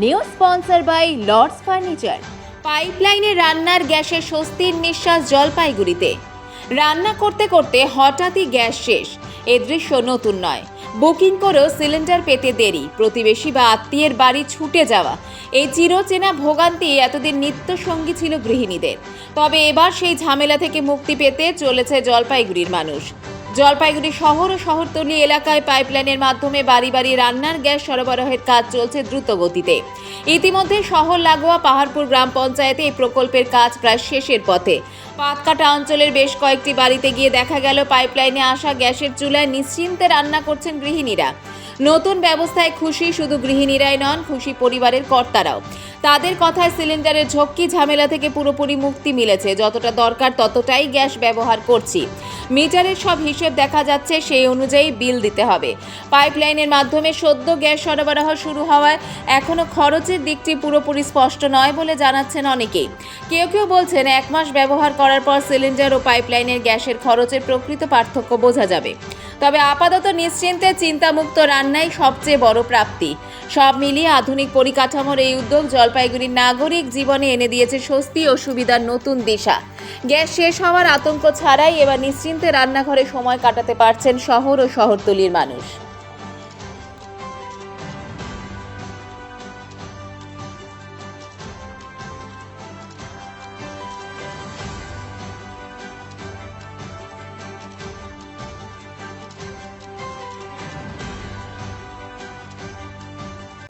New sponsor by Lords Furniture. পাইপলাইনে রান্নার গ্যাসের স্বস্তির নিঃশ্বাস জলপাইগুড়িতে। রান্না করতে করতে হঠাৎই গ্যাস শেষ, এ দৃশ্য নতুন নয়। বুকিং করেও সিলিন্ডার পেতে দেরি, প্রতিবেশী বা আত্মীয়ের বাড়ি ছুটে যাওয়া, এই চিরচেনা ভোগান্তি এতদিন নিত্য সঙ্গী ছিল গৃহিণীদের। তবে এবার সেই ঝামেলা থেকে মুক্তি পেতে চলেছে জলপাইগুড়ির মানুষ। জলপাইগুড়ি শহর ও শহরতলি এলাকায় পাইপলাইনের মাধ্যমে বাড়ি বাড়ি রান্নার গ্যাস সরবরাহের কাজ চলছে দ্রুত গতিতে। ইতিমধ্যে শহর লাগোয়া পাহাড়পুর গ্রাম পঞ্চায়েতে এই প্রকল্পের কাজ প্রায় শেষের পথে। পাতকাটা অঞ্চলের বেশ কয়েকটি বাড়িতে গিয়ে দেখা গেল পাইপলাইনে আসা গ্যাসের চুলায় নিশ্চিন্তে রান্না করছেন গৃহিণীরা। নতুন ব্যবস্থায় খুশি শুধু গৃহিণীরাই নন, খুশি পরিবারের কর্তারাও। তাদের কথায় সিলিন্ডারের ঝক্কি ঝামেলা থেকে পুরোপুরি মুক্তি মিলেছে। যতটা দরকার ততটাই গ্যাস ব্যবহার করছি। মিটারের সব হিসেব দেখা যাচ্ছে, সেই অনুযায়ী বিল দিতে হবে। পাইপলাইনের মাধ্যমে সদ্য গ্যাস সরবরাহ শুরু হওয়ায় এখনও খরচের দিকটি পুরোপুরি স্পষ্ট নয় বলে জানাচ্ছেন অনেকেই। কেউ কেউ বলছেন 1 মাস ব্যবহার করার পর সিলিন্ডার ও পাইপলাইনের গ্যাসের খরচের প্রকৃত পার্থক্য বোঝা যাবে। তবে আপাতত নিশ্চিন্তে চিন্তামুক্ত রান্নাই সবচেয়ে বড় প্রাপ্তি। সব মিলিয়ে আধুনিক পরিকাঠামোর এই উদ্যোগ জলপাইগুড়ির নাগরিক জীবনে এনে দিয়েছে স্বস্তি ও সুবিধার নতুন দিশা। গ্যাস শেষ হওয়ার আতঙ্ক ছাড়াই এবার নিশ্চিন্তে রান্নাঘরে সময় কাটাতে পারছেন শহর ও শহরতলির মানুষ।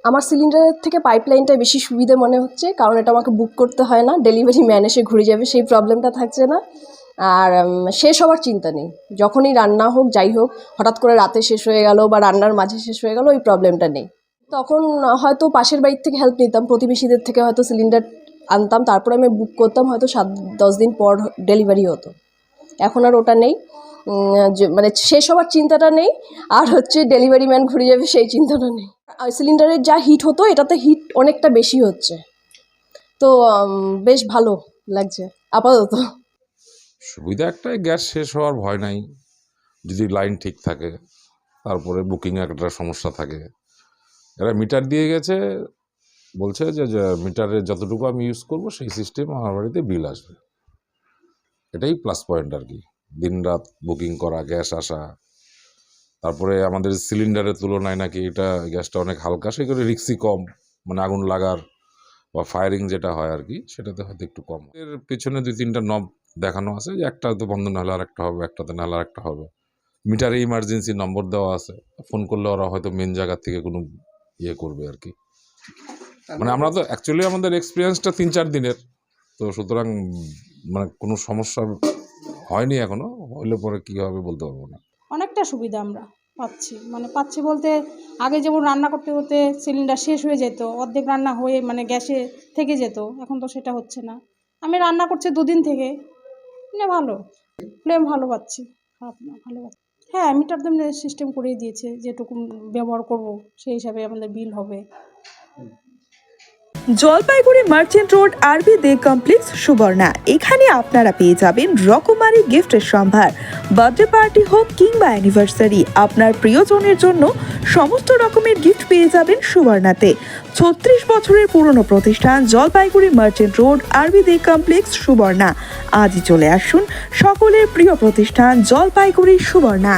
আমার সিলিন্ডারের থেকে পাইপলাইনটা বেশি সুবিধে মনে হচ্ছে, কারণ এটা আমাকে বুক করতে হয় না, ডেলিভারি ম্যান এসে ঘুরে যাবে, সেই প্রবলেমটা থাকছে না। আর শেষ হওয়ার চিন্তা নেই, যখনই রান্না হোক যাই হোক, হঠাৎ করে রাতে শেষ হয়ে গেল বা রান্নার মাঝে শেষ হয়ে গেল, ওই প্রবলেমটা নেই। তখন হয়তো পাশের বাড়ির থেকে হেল্প নিতাম, প্রতিবেশীদের থেকে হয়তো সিলিন্ডার আনতাম, তারপরে আমি বুক করতাম, হয়তো 7-10 দিন পর ডেলিভারি হতো। এখন আর ওটা নেই, মানে শেষ হওয়ার চিন্তাটা নেই, আর হচ্ছে ডেলিভারি ম্যান ঘুরে যাবে সেই চিন্তাটা নেই। আর সিলিন্ডারের যা হিট হতো, এটাতে হিট অনেকটা বেশি হচ্ছে, তো বেশ ভালো লাগছে আপাতত। সুবিধা একটাই, গ্যাস শেষ হওয়ার ভয় নাই যদি লাইন ঠিক থাকে। তারপরে বুকিংয়ে একটা সমস্যা থাকে, এরা মিটার দিয়ে গেছে, বলছে যে মিটারের যতটুকু আমি ইউজ করব সেই সিস্টেম আমার বাড়িতে বিল আসবে। এটাই প্লাস পয়েন্ট আর কি, দিনরাত বুকিং করা, গ্যাস আসা। তারপরে আমাদের সিলিন্ডারের তুলনায় নাকি এটা গ্যাসটা অনেক হালকা, সেই করে রিস্কই কম, মানে আগুন লাগার বা ফায়ারিং যেটা হয় আর কি, সেটাতে হয়তো একটু কম। এর পেছনে 2-3টা নব দেখানো আছে, যে একটা তো বন্ধ না হলে আরেকটা হবে, একটাতে না হলে আরেকটা হবে। মিটারে ইমার্জেন্সি নম্বর দেওয়া আছে, ফোন করলে ওরা হয়তো মেন জায়গা থেকে কোনো ইয়ে করবে আর কি। মানে আমরা তো অ্যাকচুয়ালি আমাদের এক্সপিরিয়েন্সটা 3-4 দিনের, তো সুতরাং মানে কোনো সমস্যা হয়নি এখনো, হইলে পরে কী হবে বলতে পারবো না। অনেকটা সুবিধা আমরা পাচ্ছি বলতে, আগে যেমন রান্না করতে করতে সিলিন্ডার শেষ হয়ে যেত, অর্ধেক রান্না হয়ে মানে গ্যাসে থেকে যেত, এখন তো সেটা হচ্ছে না। আমি রান্না করছি 2 দিন থেকে, মানে ভালো, ফ্লেম ভালো পাচ্ছি, খারাপ না, ভালো পাচ্ছি। হ্যাঁ, মিটার দাম সিস্টেম করেই দিয়েছে, যেটুকু ব্যবহার করব সেই হিসাবে আমাদের বিল হবে। জলপাইগুড়ি মার্চেন্ট রোড আরবি দে কমপ্লেক্স সুবর্ণা, এখানে আপনারা পেয়ে যাবেন রকমারি গিফটের সম্ভার। বার্থডে পার্টি হোক কিংবা অ্যানিভার্সারি, আপনার প্রিয়জনের জন্য সমস্ত রকমের গিফট পেয়ে যাবেন সুবর্ণাতে। 36 বছরের পুরনো প্রতিষ্ঠান জলপাইগুড়ি মার্চেন্ট রোড আরবি দে কমপ্লেক্স সুবর্ণা। আজই চলে আসুন সকলের প্রিয় প্রতিষ্ঠান জলপাইগুড়ি সুবর্ণা।